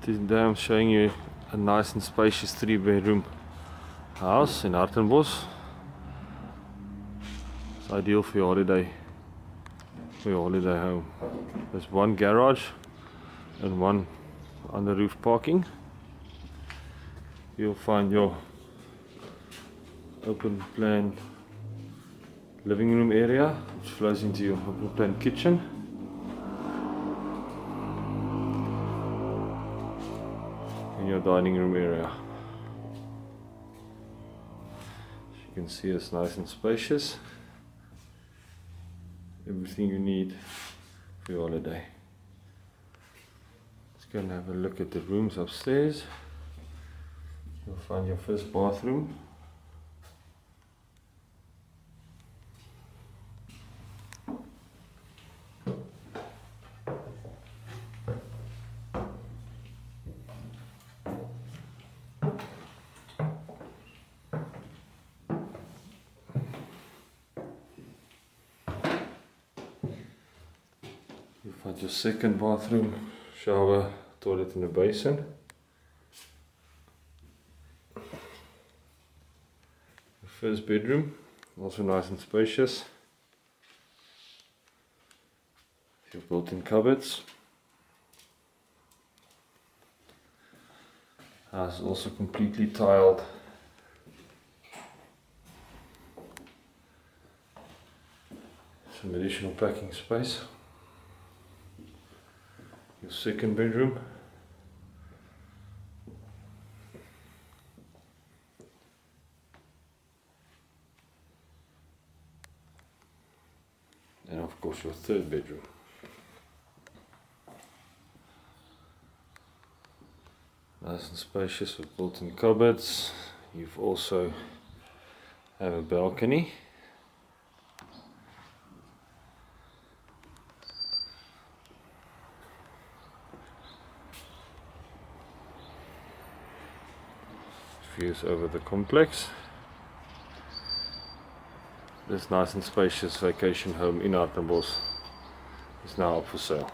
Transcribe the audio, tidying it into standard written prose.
Today I'm showing you a nice and spacious 3-bedroom house in Hartenbos. It's ideal for your holiday home. There's one garage and one under roof parking. You'll find your open plan living room area, which flows into your open plan kitchen. In your dining room area. As you can see, it's nice and spacious. Everything you need for your holiday. Let's go and have a look at the rooms upstairs. You'll find your first bathroom. You'll find your second bathroom, shower, toilet and a basin. The first bedroom, also nice and spacious. Your built-in cupboards. House is also completely tiled. Some additional packing space. Your second bedroom. And of course your third bedroom. Nice and spacious with built-in cupboards. You've also have a balcony. Views over the complex. This nice and spacious vacation home in Hartenbos is now up for sale.